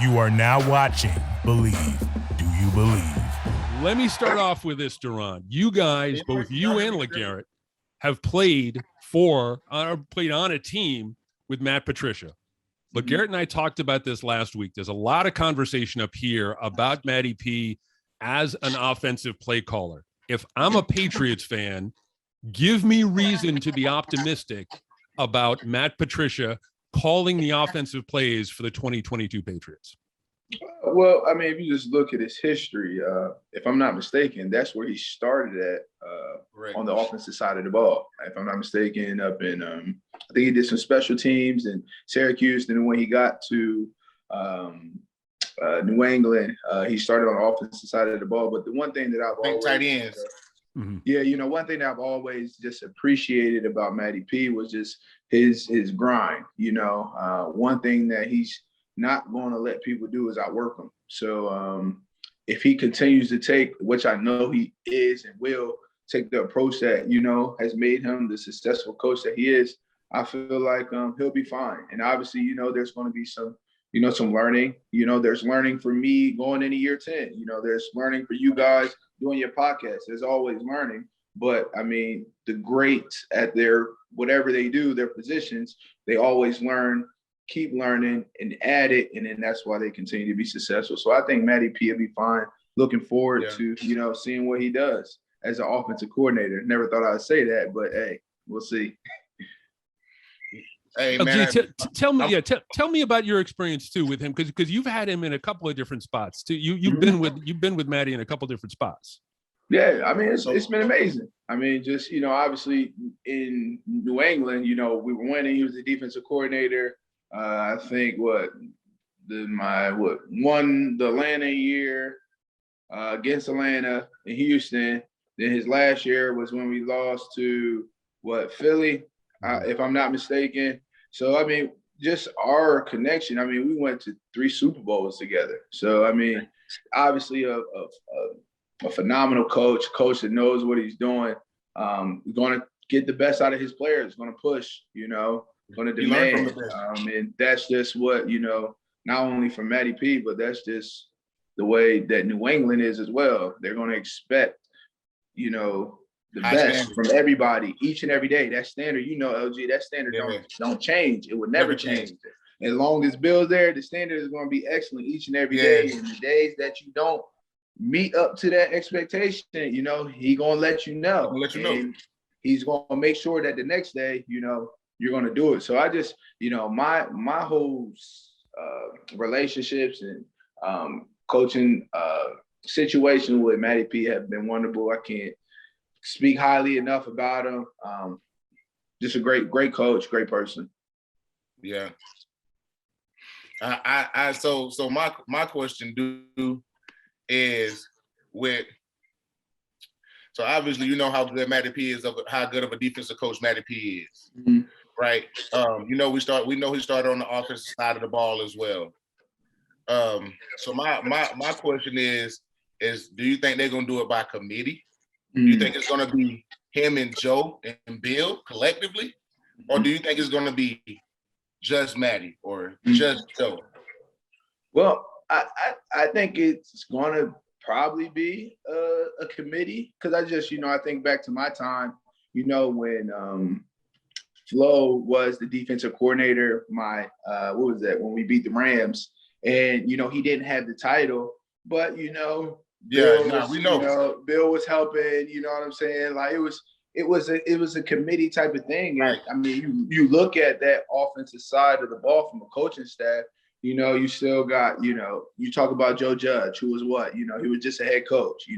You are now watching Believe. Do you believe? Let me start off with this, Duron. You guys, both you and LeGarrette, have played on a team with Matt Patricia. LeGarrette and I talked about this last week. There's a lot of conversation up here about Matty P as an offensive play caller. If I'm a Patriots fan, give me reason to be optimistic about Matt Patricia calling the offensive plays for the 2022 Patriots. Well, I mean, if you just look at his history, if I'm not mistaken, that's where he started at on the offensive side of the ball. If I'm not mistaken, up in, I think he did some special teams in Syracuse. Then when he got to New England, he started on the offensive side of the ball. But the one thing that I've always, tight ends. Yeah, one thing that I've always just appreciated about Matty P was just his grind. One thing that he's not going to let people do is outwork him. So if he continues to take, which I know he is and will take the approach that, has made him the successful coach that he is, I feel like he'll be fine. And obviously, there's going to be some learning. There's learning for me going into year 10. There's learning for you guys doing your podcast. There's always learning. But, I mean, the greats at whatever they do, their positions, they always learn, keep learning, and add it. And then that's why they continue to be successful. So I think Matty P will be fine. Looking forward to, seeing what he does as an offensive coordinator. Never thought I'd say that, but, hey, we'll see. Hey, man. Tell me about your experience too with him, because you've had him in a couple of different spots too. You've been with Matty in a couple of different spots. Yeah, I mean it's been amazing. I mean, just obviously in New England, we were winning. He was the defensive coordinator. I think won the Atlanta year against Atlanta in Houston. Then his last year was when we lost to Philly. If I'm not mistaken. So, I mean, just our connection. I mean, we went to 3 Super Bowls together. So, I mean, obviously a phenomenal coach that knows what he's doing. Going to get the best out of his players, going to push, going to demand. And that's just what, not only from Matty P, but that's just the way that New England is as well. They're going to expect, the best from everybody each and every day. That standard, LG, that standard don't change. It would never change. As long as Bill's there, the standard is going to be excellent each and every day. And the days that you don't meet up to that expectation, he going to let you know. And he's going to make sure that the next day, you're going to do it. So I just, my whole relationships and coaching situation with Matty P have been wonderful. I can't speak highly enough about him. Just a great coach, great person. Yeah. So my question is so obviously how good Matty P is, how good of a defensive coach Matty P is, right? We know he started on the offensive side of the ball as well. So my question is do you think they're gonna do it by committee? Do you think it's going to be him and Joe and Bill collectively? Or do you think it's going to be just Matty or just Joe? Well, I think it's going to probably be a committee, because I just, I think back to my time, when Flo was the defensive coordinator, what was that, when we beat the Rams, and, he didn't have the title, but, we know. Bill was helping. You know what I'm saying? Like it was a committee type of thing. And, I mean, you look at that offensive side of the ball from a coaching staff. You still got. You talk about Joe Judge, who was he was just a head coach.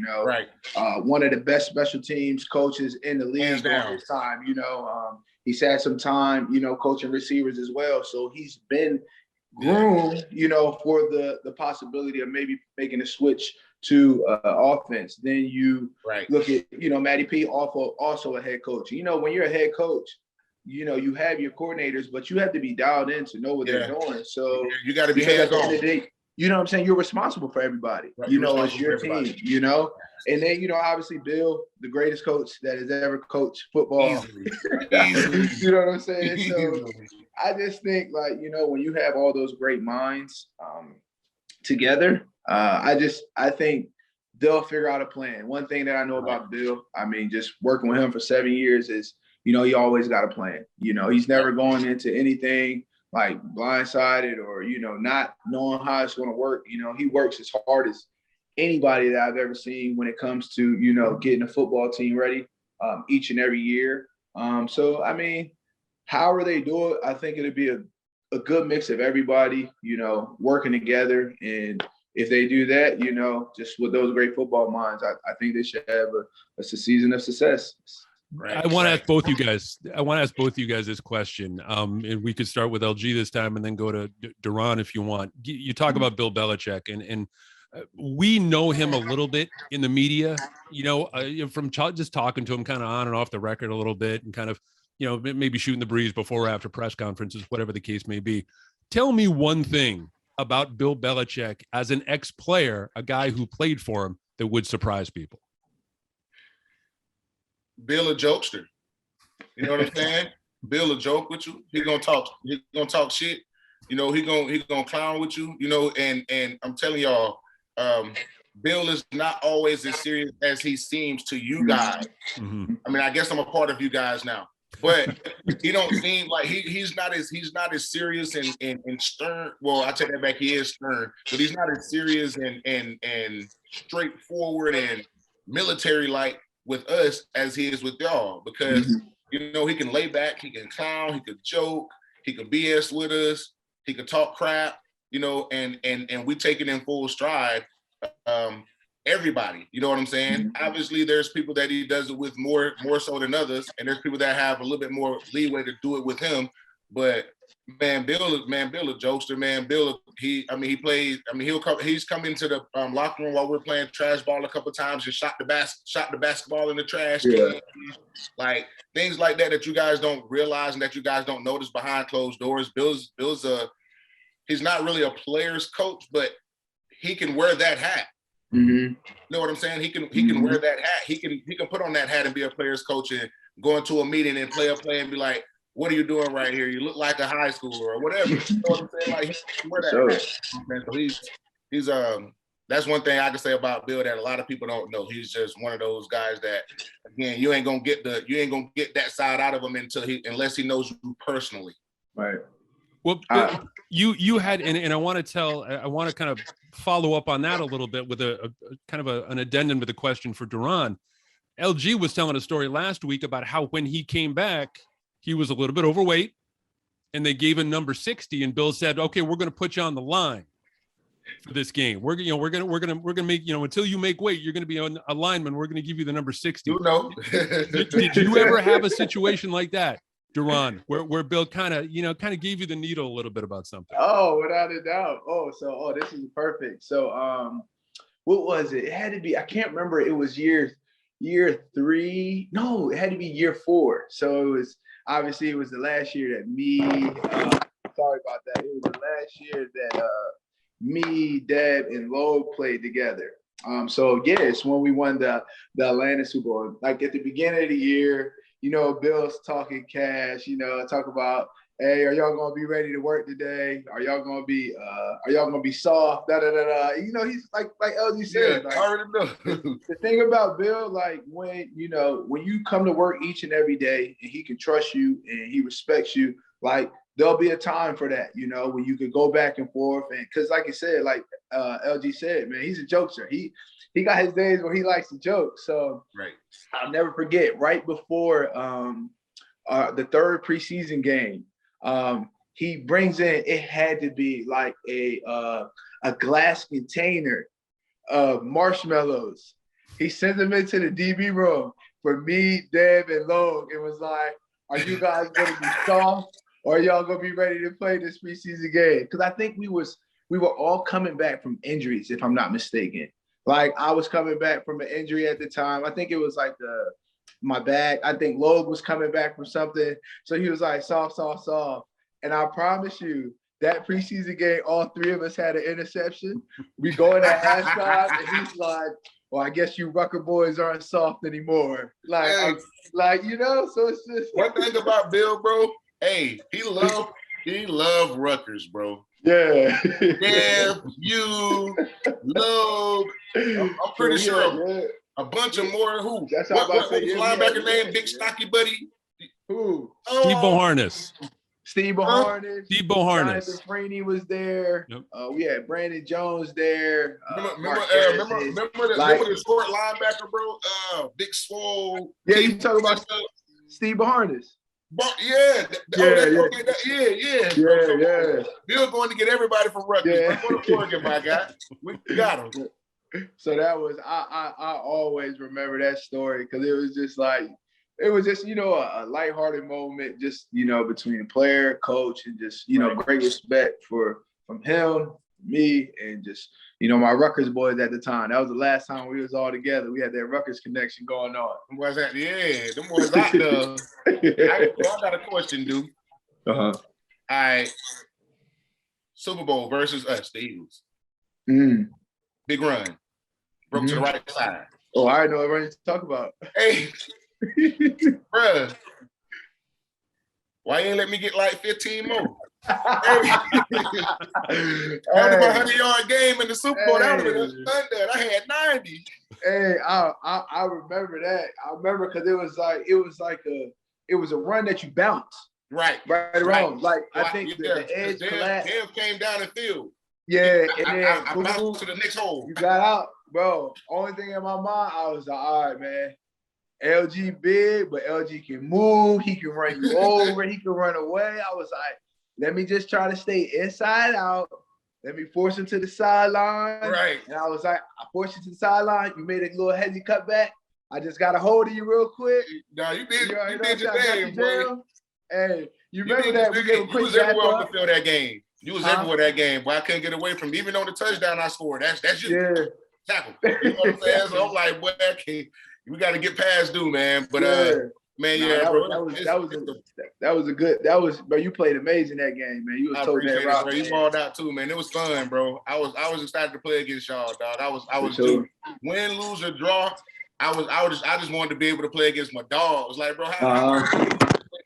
One of the best special teams coaches in the league during his time. He's had some time. Coaching receivers as well. So he's been groomed. For the possibility of maybe making a switch to offense. Then you look at, Matty P, also a head coach. When you're a head coach, you have your coordinators, but you have to be dialed in to know what they're doing. So you got to be hands on. You know what I'm saying? You're responsible for everybody. It's your team, And then, obviously Bill, the greatest coach that has ever coached football. Easily. You know what I'm saying? So I just think, when you have all those great minds, together. I think they'll figure out a plan. One thing that I know about Bill, I mean, just working with him for 7 years is, he always got a plan. He's never going into anything like blindsided or, not knowing how it's going to work. He works as hard as anybody that I've ever seen when it comes to, getting a football team ready each and every year. So, I mean, however they do it, I think it'll be a good mix of everybody, working together. And if they do that, just with those great football minds, I think they should have a season of success. Right. I want to ask both you guys this question. And we could start with LG this time and then go to Duron if you want. You talk about Bill Belichick and we know him a little bit in the media, from just talking to him kind of on and off the record a little bit and kind of, maybe shooting the breeze before or after press conferences, whatever the case may be. Tell me one thing about Bill Belichick as an ex-player, a guy who played for him, that would surprise people. Bill a jokester. You know what I'm saying? Bill a joke with you. He gonna talk shit. He gonna clown with you, and I'm telling y'all, Bill is not always as serious as he seems to you guys. Mm-hmm. I mean, I guess I'm a part of you guys now. But he don't seem like he's not as serious and stern. Well, I take that back. He is stern, but he's not as serious and straightforward and military like with us as he is with y'all. Because he can lay back, he can clown, he could joke, he could BS with us, he could talk crap, and we take it in full stride. Everybody, you know what I'm saying? Obviously, there's people that he does it with more so than others, and there's people that have a little bit more leeway to do it with him. But Bill a jokester, man. Bill, he plays. I mean, he's come into the locker room while we're playing trash ball a couple of times and shot the basketball in the trash. Yeah. Like things like that you guys don't realize and that you guys don't notice behind closed doors. Bill's he's not really a player's coach, but he can wear that hat. Mm-hmm. You know what I'm saying? He can wear that hat. He can put on that hat and be a player's coach and go into a meeting and play a play and be like, "What are you doing right here? You look like a high schooler or whatever." You know what I'm saying? Like he can wear that hat. So he's that's one thing I can say about Bill that a lot of people don't know. He's just one of those guys that, again, you ain't gonna get that side out of him unless he knows you personally. Right. Well, you had, and I want to kind of follow up on that a little bit with a kind of an addendum to the question for Duron. LG was telling a story last week about how when he came back, he was a little bit overweight, and they gave him number 60, and Bill said, "Okay, we're going to put you on the line for this game. We're going to make, until you make weight, you're going to be a lineman. We're going to give you the number 60." You know. Did you ever have a situation like that, Duron, where Bill kind of gave you the needle a little bit about something? Oh, without a doubt. This is perfect. So, what was it? It had to be, I can't remember. It was year 3. No, it had to be year 4. So it was the last year that me, sorry about that. It was the last year that me, Deb, and Logue played together. It's when we won the Atlanta Super Bowl. Like at the beginning of the year, Bill's talking cash, talk about, "Hey, are y'all gonna be ready to work today? Are y'all gonna be soft? Da da da da." He's like LG said. Yeah, I already know. The thing about Bill, like when you come to work each and every day and he can trust you and he respects you, like there'll be a time for that, when you could go back and forth. And because like you said, like LG said, man, he's a jokester. He got his days where he likes to joke. So right. I'll never forget, right before the third preseason game, he brings in, it had to be like a glass container of marshmallows. He sent them into the DB room for me, Deb, and Logue. It was like, "Are you guys going to be soft, or are y'all going to be ready to play this preseason game?" Because I think we were all coming back from injuries, if I'm not mistaken. Like I was coming back from an injury at the time. I think it was like my back. I think Logue was coming back from something. So he was like, "Soft, soft, soft." And I promise you, that preseason game, all 3 of us had an interception. We go in at halftime, and he's like, "Well, I guess you Rucker boys aren't soft anymore." So it's just one thing about Bill, bro. Hey, he loved Rutgers, bro. Yeah. Dev, you, Lug. I'm pretty sure a bunch of more. Who? That's what was the linebacker name? Big stocky buddy. Who? Steve Boharnis. Steve Boharnis. Steve Boharnis. Jonathan Freeney was there. Yep. We had Brandon Jones there. Remember the short linebacker, bro? Big swole. Yeah, you talking about Steve Boharnis. Yeah. Bill going to get everybody from Rutgers. Yeah. Go to Oregon, my guy. We got him. So that was I always remember that story because it was just a lighthearted moment, just between the player, coach, and just great respect from him, me, and just my Rutgers boys at the time. That was the last time we was all together. We had that Rutgers connection going on. Them boys out there. I got a question, dude. Uh-huh. All right. Super Bowl versus us, the Eagles. Big run. Broke to the right side. Oh, I know everything to talk about. Hey, bruh. Why you ain't let me get like 15 more? Hey. 100-yard game in the Super Bowl. That would have been thunder. I had 90. Hey, I remember that. I remember because it was a run that you bounced. Right around. Like I think the edge collapsed. Dev came down the field. Yeah, and then I bounced to the next hole. You got out, bro. Only thing in my mind, I was like, all right, man. LG big, but LG can move. He can run you over. He can run away. I was like, let me just try to stay inside out. Let me force him to the sideline. Right. And I was like, I forced you to the sideline. You made a little heavy cutback. I just got a hold of you real quick. No, you did your thing, boy. Hey, you remember that? We gave a quick was everywhere on the field that game. You was everywhere that game, but I couldn't get away from even on the touchdown I scored. That's you. Yeah. Tackle. You know what I'm saying? So I'm like, boy, we got to get past due, man. But man, bro. You played amazing that game, man. You was told that rock. You balled out too, man. It was fun, bro. I was excited to play against y'all, dog. I was win, lose, or draw. I just wanted to be able to play against my dogs. Like, bro, how play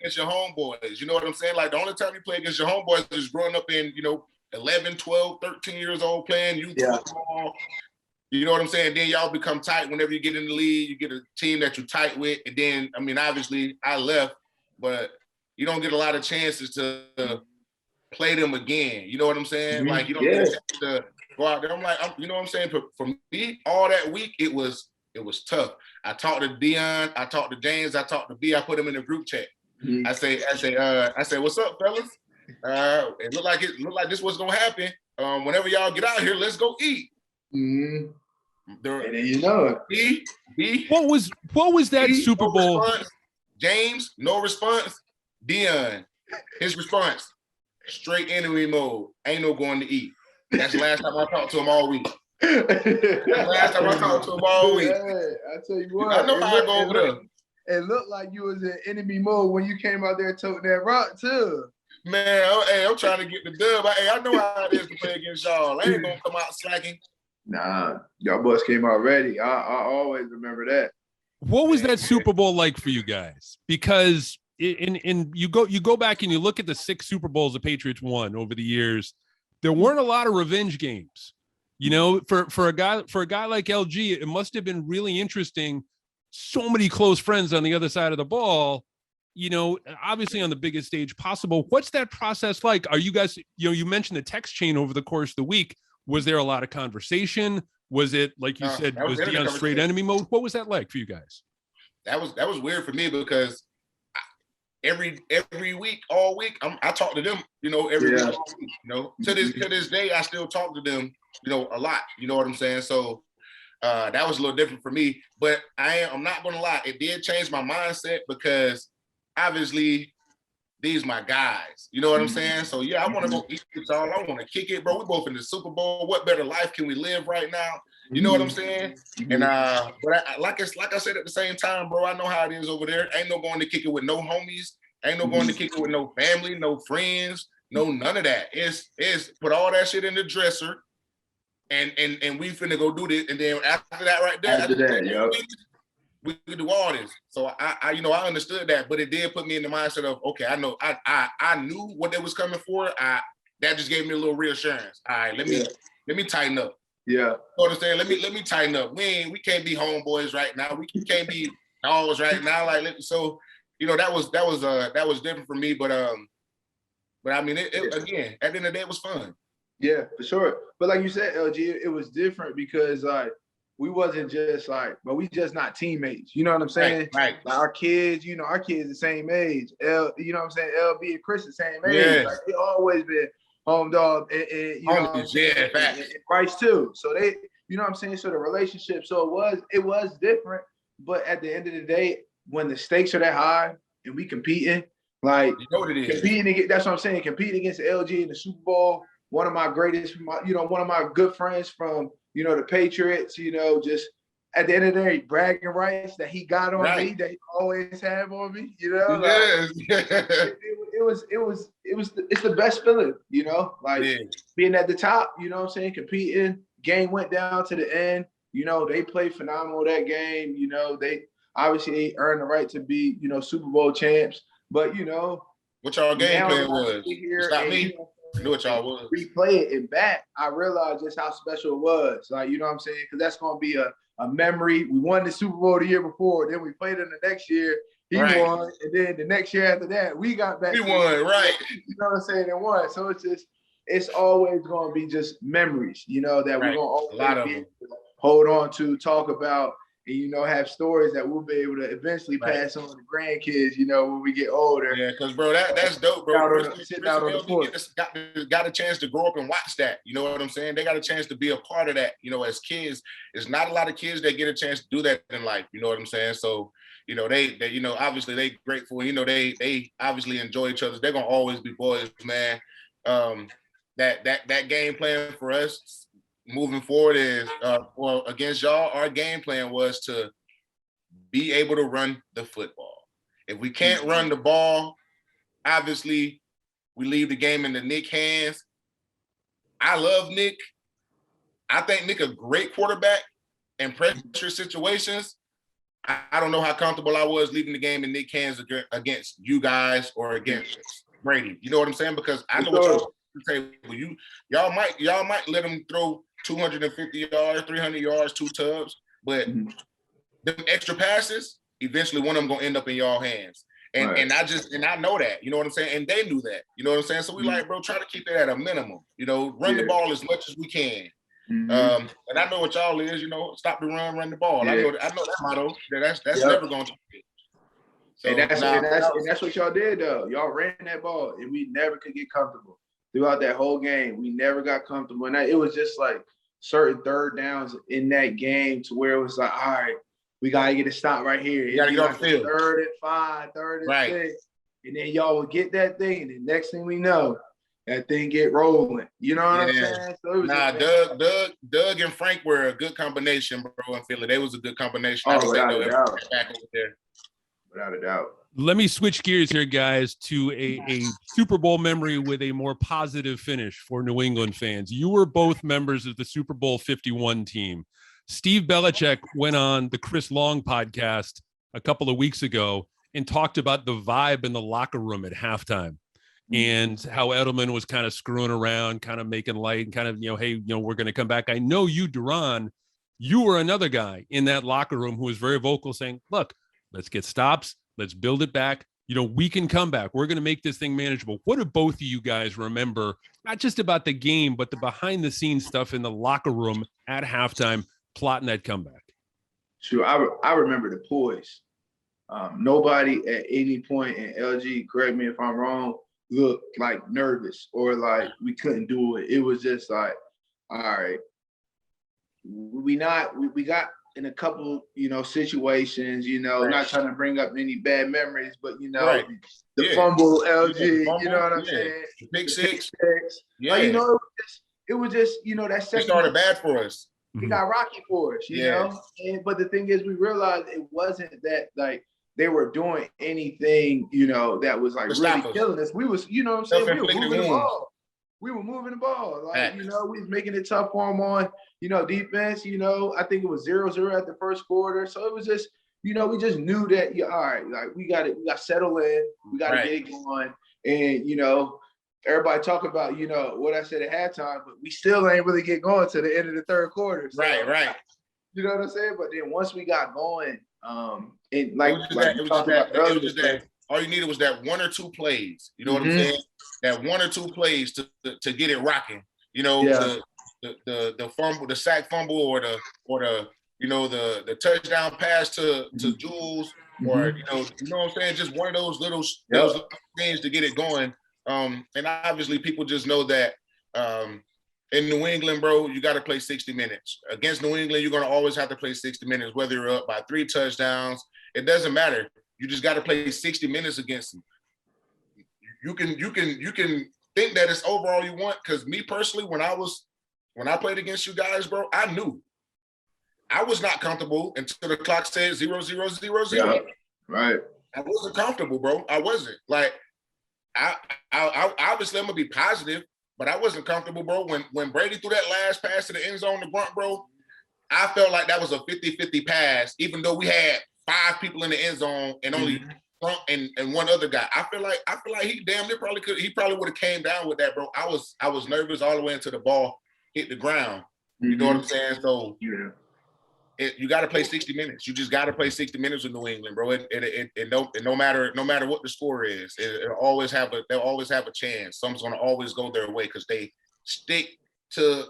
against your homeboys? You know what I'm saying? Like, the only time you play against your homeboys is growing up in, 11, 12, 13 years old playing youth football. You know what I'm saying? Then y'all become tight whenever you get in the league. You get a team that you're tight with. And then, obviously, I left, but you don't get a lot of chances to play them again. You know what I'm saying? Mm-hmm. Like, you don't get a chance to go out there. I'm like, you know what I'm saying? For me, all that week, it was tough. I talked to Dion. I talked to James. I talked to B. I put them in a group chat. Mm-hmm. I say, what's up, fellas? It looked like this was gonna happen. Whenever y'all get out here, let's go eat. Mm-hmm. And then B. What was that B, Super Bowl? Response. James, no response. Dion, his response, straight enemy mode. Ain't no going to eat. That's the last time I talked to him all week. Hey, I tell you what. I know how I go over there. It looked like you was in enemy mode when you came out there toting that rock too. Man, I'm trying to get the dub. I know how it is to play against y'all. I ain't gonna come out slacking. Nah, y'all boys came out ready. I always remember that. What was that Super Bowl like for you guys? Because you go back and you look at the 6 Super Bowls the Patriots won over the years. There weren't a lot of revenge games. For a guy like LG, it must have been really interesting. So many close friends on the other side of the ball, obviously on the biggest stage possible. What's that process like? Are you guys, you mentioned the text chain over the course of the week. Was there a lot of conversation? Was it, like you said, was Dion straight enemy mode? What was that like for you guys? That was weird for me because every week, all week, I talk to them, every week, all week, to this day, I still talk to them, a lot, you know what I'm saying? So that was a little different for me, but I'm not going to lie. It did change my mindset because obviously these my guys, you know what I'm saying? So yeah, I want to go eat with y'all. I want to kick it, bro. We both in the Super Bowl. What better life can we live right now? You know what I'm saying? And but like I said at the same time, bro, I know how it is over there. Ain't no going to kick it with no homies. Ain't no going to kick it with no family, no friends, no none of that. It's put all that shit in the dresser, and we finna go do this. And then after that, right there, we could do all this. So I understood that, but it did put me in the mindset of, okay, I know I knew what they was coming for. that just gave me a little reassurance. All right, let me tighten up. Yeah. You know what I'm saying? Let me tighten up. We can't be homeboys right now. We can't be dogs right now. Like, so, you know, that was different for me. But I mean, again, at the end of the day, it was fun. Yeah, for sure. But like you said, LG, it was different because like we wasn't just like, but we just not teammates. You know what I'm saying? Right. Like our kids, you know, our kids the same age. You know what I'm saying? LB and Chris the same age. Yeah. Like they always been home dog and you know what I'm saying? And Bryce too. So they, you know what I'm saying? So the relationship, so it was different. But at the end of the day, when the stakes are that high and we competing, like you know what it is. That's what I'm saying. Competing against LG in the Super Bowl. One of my greatest, you know, one of my good friends from, you know, the Patriots, you know, just at the end of the day, bragging rights that he got on me, that he always have on me, you know. Yes. It's the best feeling, you know, like being at the top, you know what I'm saying, competing. Game went down to the end, you know, they played phenomenal that game, you know, they obviously earned the right to be, you know, Super Bowl champs, but you know, what y'all game plan was? Stop me. You know, I knew what y'all was. Replay it and back, I realized just how special it was. Like, you know what I'm saying? Because that's going to be a memory. We won the Super Bowl the year before. Then we played in the next year. He won. And then the next year after that, we got back. We won, right. You know what I'm saying? And won. So it's always going to be just memories, you know, that we're going to always hold on to, talk about, and, you know, have stories that we'll be able to eventually pass on to grandkids, you know, when we get older. Yeah, because, bro, that's dope, bro. Sitting out on the porch. Got a chance to grow up and watch that. You know what I'm saying? They got a chance to be a part of that. You know, as kids, it's not a lot of kids that get a chance to do that in life. You know what I'm saying? So, you know, they you know, obviously they grateful. You know, they obviously enjoy each other. They're going to always be boys, man. That game plan for us moving forward is, well, against y'all, our game plan was to be able to run the football. If we can't run the ball, obviously we leave the game in the Nick hands. I love Nick. I think Nick a great quarterback in pressure situations. I don't know how comfortable I was leaving the game in Nick hands against you guys or against Brady. You know what I'm saying? Because I know what y'all say. Y'all might let him throw 250 yards, 300 yards, 2 tubs, but them extra passes, eventually one of them gonna end up in y'all hands. And I know that, you know what I'm saying? And they knew that, you know what I'm saying? So we like, bro, try to keep it at a minimum, you know, run the ball as much as we can. And I know what y'all is, you know, stop the run the ball. I know that motto. That's never gonna change. So, and that's what y'all did though. Y'all ran that ball and we never could get comfortable. Throughout that whole game, we never got comfortable. And it was just like certain third downs in that game to where it was like, all right, we got to get a stop right here. You got to get off the field. 3rd and 5, 3rd and 6. And then y'all would get that thing. And the next thing we know, that thing get rolling. You know what I'm saying? So it was Doug and Frank were a good combination, bro, in Philly. They was a good combination. Without a doubt. Without a doubt. Let me switch gears here, guys, to a Super Bowl memory with a more positive finish for New England fans. You were both members of the Super Bowl 51 team. Steve Belichick went on the Chris Long podcast a couple of weeks ago and talked about the vibe in the locker room at halftime and how Edelman was kind of screwing around, kind of making light and kind of, you know, hey, you know, we're going to come back. I know you, Duron, you were another guy in that locker room who was very vocal saying, look, let's get stops. Let's build it back. You know, we can come back. We're going to make this thing manageable. What do both of you guys remember, not just about the game, but the behind the scenes stuff in the locker room at halftime, plotting that comeback? Sure. I remember the poise. Nobody at any point in LG, correct me if I'm wrong, looked like nervous or like we couldn't do it. It was just like, all right, we got in a couple, you know, situations, you know, not trying to bring up any bad memories, but, you know, the fumble, LG, you know what I'm saying? Big six. Like, you know, it was just, you know, that second. It started bad for us. It got rocky for us, you know? But the thing is, we realized it wasn't that, like, they were doing anything, you know, that was, like, really killing us. We was, you know what I'm saying? We were moving the ball. We were moving the ball. Like, you know, we was making it tough for them on, you know, defense. You know, I think it was 0-0 at the first quarter. So it was just, you know, we just knew that, all right, like we got to settle in. We got to get it going. And, you know, everybody talk about, you know, what I said at halftime, but we still ain't really get going to the end of the third quarter. So, Right. You know what I'm saying? But then once we got going, it like all you needed was that one or two plays. You know what I'm saying? That one or two plays to get it rocking. You know, the fumble, the sack fumble, or the you know, the touchdown pass to Jules, or you know what I'm saying? Just one of those little things to get it going. And obviously people just know that in New England, bro, you got to play 60 minutes. Against New England, you're going to always have to play 60 minutes, whether you're up by 3 touchdowns. It doesn't matter. You just got to play 60 minutes against them. You can think that it's over all you want, because me personally, when I played against you guys, bro, I knew I was not comfortable until the clock said 0, 0, 0, 0. Yeah, right. I wasn't comfortable, bro. I wasn't. Like, I obviously I'm gonna be positive, but I wasn't comfortable, bro. When Brady threw that last pass to the end zone to Grunt, bro, I felt like that was a 50-50 pass, even though we had 5 people in the end zone and only Grunt and one other guy. I feel like he damn near probably could. He probably would have came down with that, bro. I was nervous all the way until the ball hit the ground. You know what I'm saying? So you got to play 60 minutes. You just got to play 60 minutes with New England, bro. No matter what the score is, they'll always have a chance. Someone's gonna always go their way because they stick to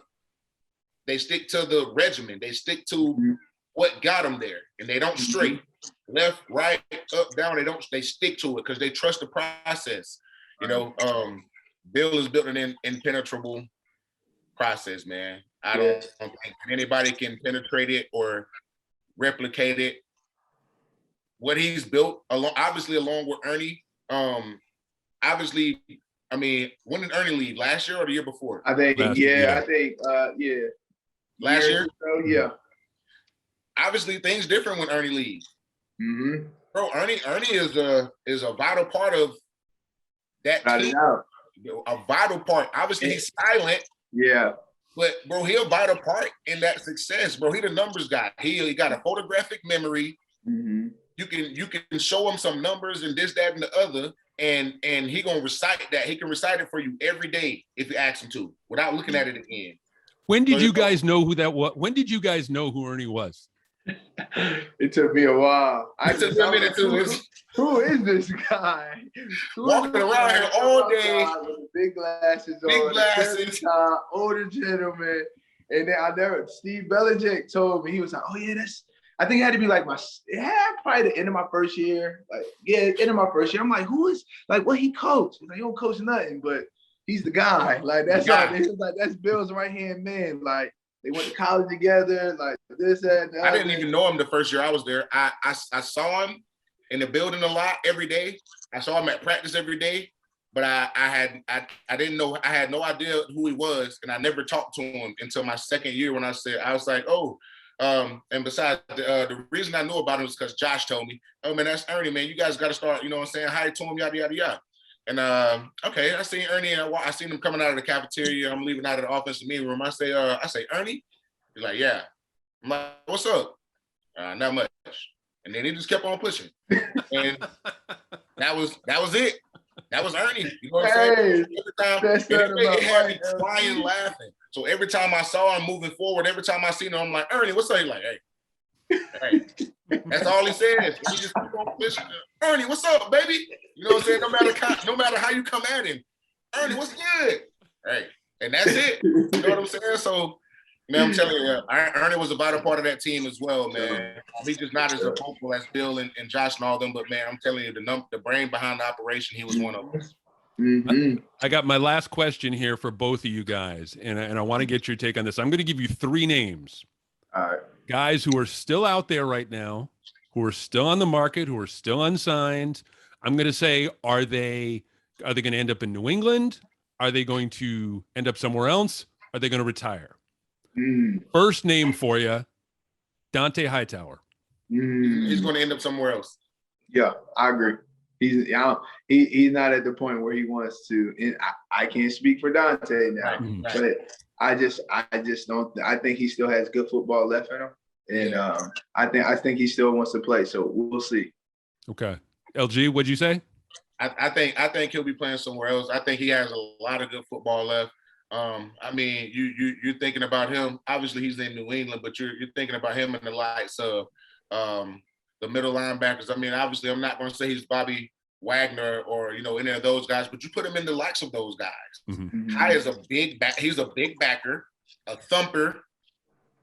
the regimen. They stick to what got them there, and they don't stray left, right, up, down. They stick to it because they trust the process. You know, Bill is built an impenetrable process, man. I don't think anybody can penetrate it or replicate it. What he's built, along with Ernie. Obviously, I mean, when did Ernie leave? Last year or the year before? I think, Last year. Last year? So, yeah. Obviously, things different when Ernie leaves. Bro, Ernie is a vital part of that team. A vital part. Obviously, he's silent. Yeah. But bro, he'll vital part in that success, bro. He the numbers guy. He got a photographic memory. You can show him some numbers and this, that, and the other, and he gonna recite that. He can recite it for you every day if you ask him to, without looking at it again. When did you guys know who that was? When did you guys know who Ernie was? It took me a while. It took me a minute too. Who is this guy? Walking around here all day with big glasses on, older gentleman. And then Steve Belichick told me, he was like, oh yeah, I think it had to be like probably the end of my first year. End of my first year. I'm like, who is, like, what he coached? He's like, he don't coach nothing, but he's the guy. Like, that's all. He was like, that's Bill's right-hand man. Like, they went to college together, like this, that, and that. I didn't even know him the first year I was there. I saw him in the building a lot every day. I saw him at practice every day, but I didn't know. I had no idea who he was, and I never talked to him until my second year when I was like, oh. And besides, the reason I knew about him was because Josh told me, oh man, that's Ernie, man. You guys got to start, you know what I'm saying? Hi to him, yada, yada, yada. And okay, I seen Ernie, and I seen him coming out of the cafeteria. I'm leaving out of the offensive meeting room. I say, Ernie? He's like, yeah. I'm like, what's up? Not much. And then he just kept on pushing. And that was it. That was Ernie. You know what I'm saying? Every time, it had me crying, laughing. So every time I saw him moving forward, every time I seen him, I'm like, Ernie, what's up? He's like, hey. That's all he says. He just keep on pushing. Ernie, what's up, baby? You know what I'm saying? No matter how you come at him, Ernie, what's good? Right. And that's it. You know what I'm saying? So, man, I'm telling you, Ernie was a vital part of that team as well, man. He's just not as vocal as Bill and Josh and all them, but man, I'm telling you, the brain behind the operation, he was one of them. I got my last question here for both of you guys, and I want to get your take on this. I'm going to give you 3 names. All right. Guys who are still out there right now, who are still on the market, who are still unsigned. I'm going to say, are they going to end up in New England? Are they going to end up somewhere else? Are they going to retire? First name for you, Dante Hightower. He's going to end up somewhere else. Yeah, I agree. He's not at the point where he wants to. I can't speak for Dante now, but I just don't. I think he still has good football left in him, and I think he still wants to play. So we'll see. Okay, LG, what'd you say? I think he'll be playing somewhere else. I think he has a lot of good football left. I mean, you're thinking about him. Obviously, he's in New England, but you're thinking about him in the likes of the middle linebackers. I mean, obviously, I'm not going to say he's Bobby Wagner or any of those guys, but you put him in the likes of those guys. Mm-hmm. High is a big back. He's a big backer, a thumper.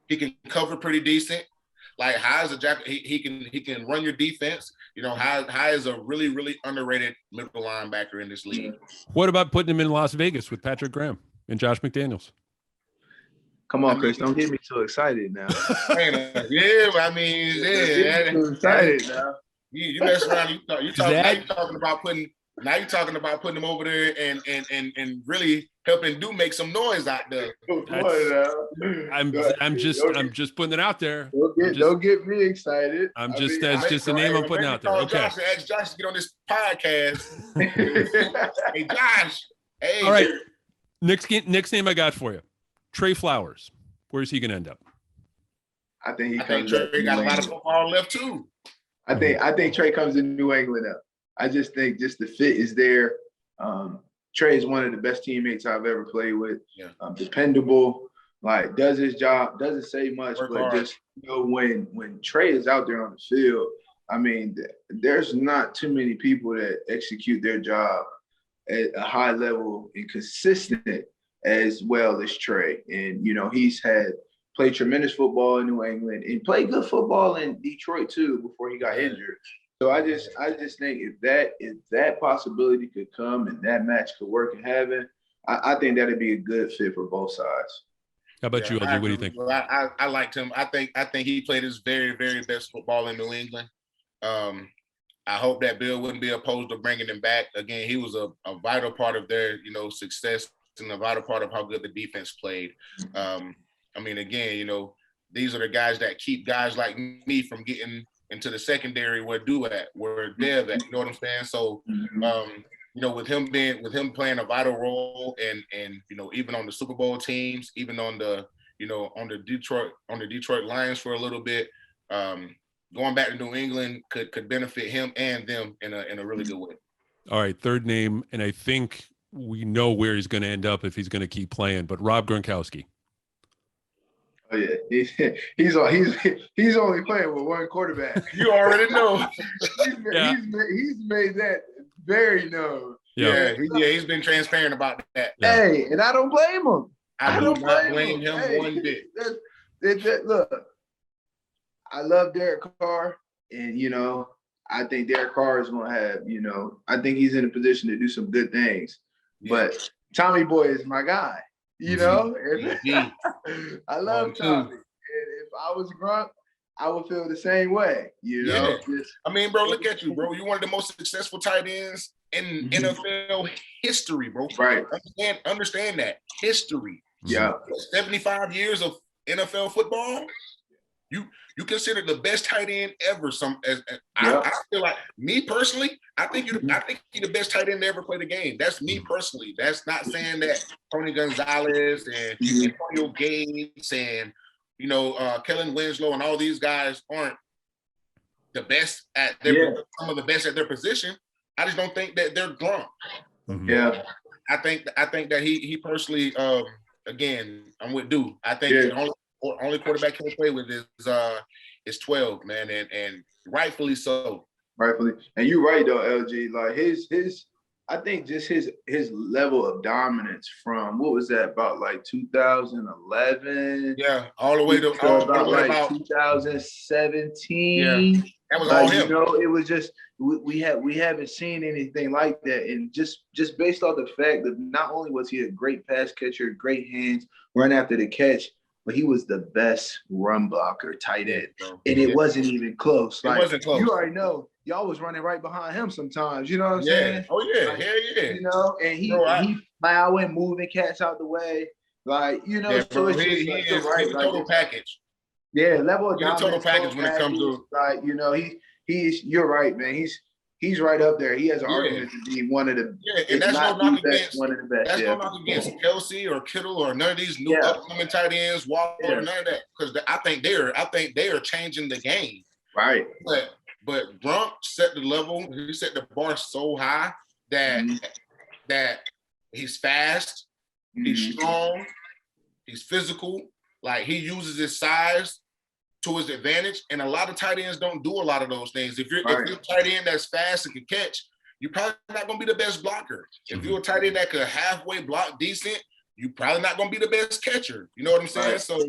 He can cover pretty decent. Like High is a jack. He can run your defense. High is a really, really underrated middle linebacker in this league. What about putting him in Las Vegas with Patrick Graham and Josh McDaniels? Come on, Chris. Don't get me too excited now. Yeah, I mean, yeah. Too excited now. You mess around. You're talking about putting him over there and really helping make some noise out there. I'm just putting it out there. Don't get me excited. That's just a name I'm putting out there. Okay. Josh, ask Josh to get on this podcast. Hey Josh. Hey. All right. Next name I got for you, Trey Flowers. Where's he going to end up? I think Trey got a lot of football left too. I think Trey comes in New England up. I just think just the fit is there. Trey is one of the best teammates I've ever played with. Yeah. Dependable, like does his job, doesn't say much, Work but hard. just when Trey is out there on the field, I mean, there's not too many people that execute their job at a high level and consistent as well as Trey. And he's played tremendous football in New England and played good football in Detroit too before he got injured. So I just think if that possibility could come and that match could work in heaven, I think that'd be a good fit for both sides. How about you, LG? What do you think? Well, I liked him. I think he played his very, very best football in New England. I hope that Bill wouldn't be opposed to bringing him back. Again, he was a vital part of their success and a vital part of how good the defense played. I mean, again, these are the guys that keep guys like me from getting into the secondary where Dev at, you know what I'm saying? So, with him playing a vital role and even on the Super Bowl teams, even on the Detroit Lions for a little bit, going back to New England could benefit him and them in a really good way. All right, third name, and I think we know where he's going to end up if he's going to keep playing, but Rob Gronkowski. Oh yeah, he's only playing with one quarterback. You already know. He's made that very known. Yeah, he's been transparent about that. Yeah. Hey, and I don't blame him. I do not blame him one bit. Look, I love Derek Carr, and I think Derek Carr is going to have, I think he's in a position to do some good things. Yeah. But Tommy Boy is my guy. I love Tommy. And if I was Gronk, I would feel the same way. Yeah. I mean, bro, look at you, bro. You're one of the most successful tight ends in NFL history, bro. Right. Understand that. History. Yeah. 75 years of NFL football. You consider the best tight end ever. I feel like, me personally, I think you're the best tight end to ever play the game. That's me personally. That's not saying that Tony Gonzalez and Antonio Gates and Kellen Winslow and all these guys aren't the best at some of the best at their position. I just don't think that they're Gronk. Mm-hmm. Yeah. I think that he personally, again, I'm with Dude. I think the only quarterback he'll play with is 12, man, and rightfully so. Rightfully, and you're right though, LG. Like his, I think just his level of dominance from what was that about like 2011? Yeah, all the way to about 2017. Yeah, that was all him. It was just we haven't seen anything like that, and just based off the fact that not only was he a great pass catcher, great hands, run after the catch, but he was the best run blocker, tight end. And it wasn't even close. It wasn't close. You already know. Y'all was running right behind him sometimes. You know what I'm saying? Oh, yeah. Hell yeah. And he plowing, moving cats out the way. Like, so it's he's a total package. Yeah, level of dominance. He's a total package when it comes to. Like, he's you're right, man. He's right up there. He has an argument to be one of the and that's no knock against one of the best. That's no knock against Kelsey or Kittle or none of these new upcoming tight ends, Walker, none of that. Because I think they are changing the game. Right. But Gronk set the level. He set the bar so high that he's fast, he's strong, he's physical. Like, he uses his size to his advantage, and a lot of tight ends don't do a lot of those things. If you're a tight end that's fast and can catch, you're probably not going to be the best blocker. If you're a tight end that could halfway block decent, you're probably not going to be the best catcher. You know what I'm saying? Right. So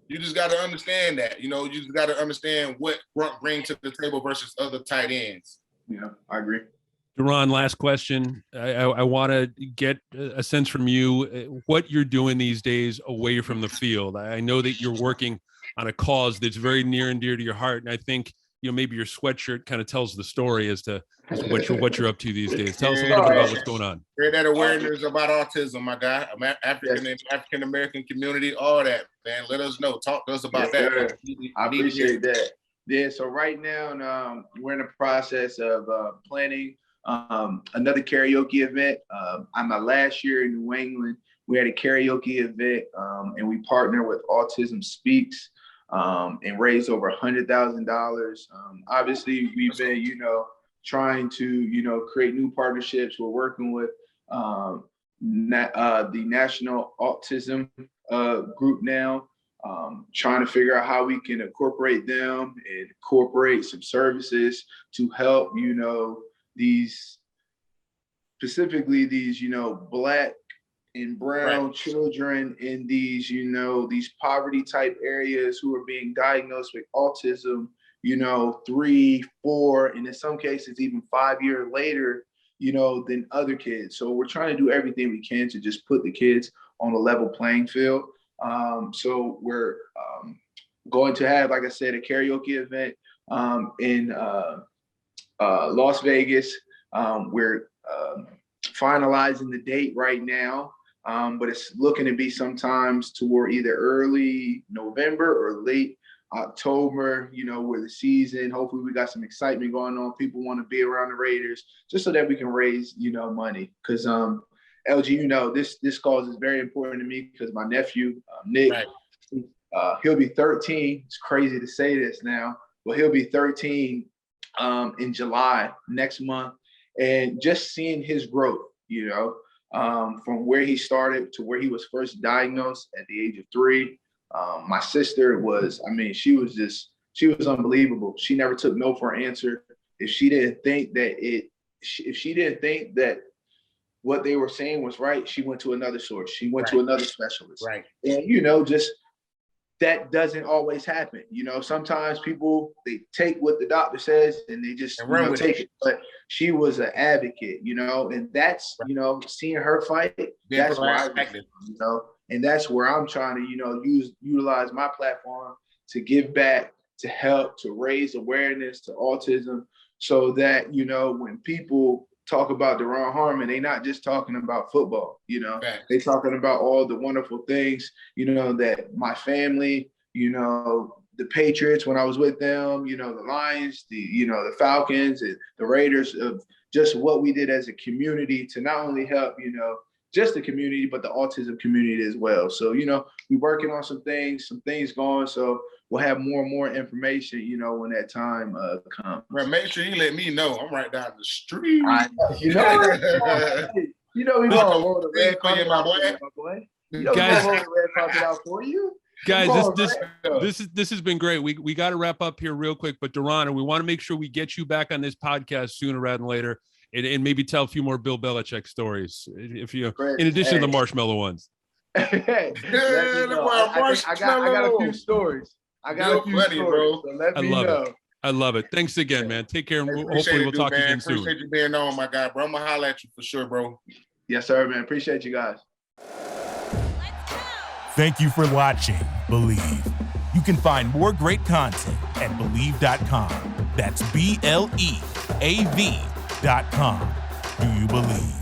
you just got to understand that. You know, you just got to understand what Grunt brings to the table versus other tight ends. Yeah, I agree. Duron, last question. I want to get a sense from you what you're doing these days away from the field. I know that you're working on a cause that's very near and dear to your heart, and I think maybe your sweatshirt kind of tells the story as to what you're up to these days. Tell us a little bit about what's going on. Spread that awareness about autism, my guy. African American community, all that, man. Let us know. Talk to us about that. I appreciate that. Yeah. So right now, we're in the process of planning another karaoke event. On my last year in New England, we had a karaoke event, and we partnered with Autism Speaks, and raised over $100,000. Obviously, we've been, trying to, create new partnerships. We're working with the National Autism Group now, trying to figure out how we can incorporate them and incorporate some services to help, these Black and brown children in these, these poverty type areas who are being diagnosed with autism, 3, 4, and in some cases even 5 years later, than other kids. So we're trying to do everything we can to just put the kids on a level playing field. So we're going to have, like I said, a karaoke event in Las Vegas. We're finalizing the date right now, but it's looking to be sometimes toward either early November or late October, where the season, hopefully we got some excitement going on. People want to be around the Raiders just so that we can raise, money. Because LG, this cause is very important to me because my nephew, Nick, he'll be 13. It's crazy to say this now, but he'll be 13 in July next month. And just seeing his growth, from where he started to where he was first diagnosed at the age of 3. My sister she was unbelievable. She never took no for an answer. If she didn't think that what they were saying was right, she went to another source. She went to another specialist. Right. And, just that doesn't always happen. Sometimes people, they take what the doctor says and they just take it. But she was an advocate, and that's, seeing her fight, that's why and that's where I'm trying to, utilize my platform to give back, to help, to raise awareness to autism so that, when people talk about Duron Harmon, they're not just talking about football, they're talking about all the wonderful things, that my family, the Patriots, when I was with them, the Lions, the Falcons and the Raiders, of just what we did as a community to not only help, just the community, but the autism community as well. So, we're working on some things going. So we'll have more and more information, when that time comes. Well, make sure you let me know. I'm right down the street. We gonna roll the red carpet out, my boy. Guys, roll the red carpet out for you. Guys, this has been great. We got to wrap up here real quick, but Duron, we want to make sure we get you back on this podcast sooner rather than later. And maybe tell a few more Bill Belichick stories, if you, in addition to the marshmallow ones. I got a few stories. Bro. So let me know. I love it. Thanks again, man. Take care, and hopefully we'll talk again soon. Appreciate you being on, my guy, bro. I'm gonna holler at you for sure, bro. Yes, sir, man. Appreciate you guys. Thank you for watching Believe. You can find more great content at Believe.com. That's BLEAV.com. Do you believe?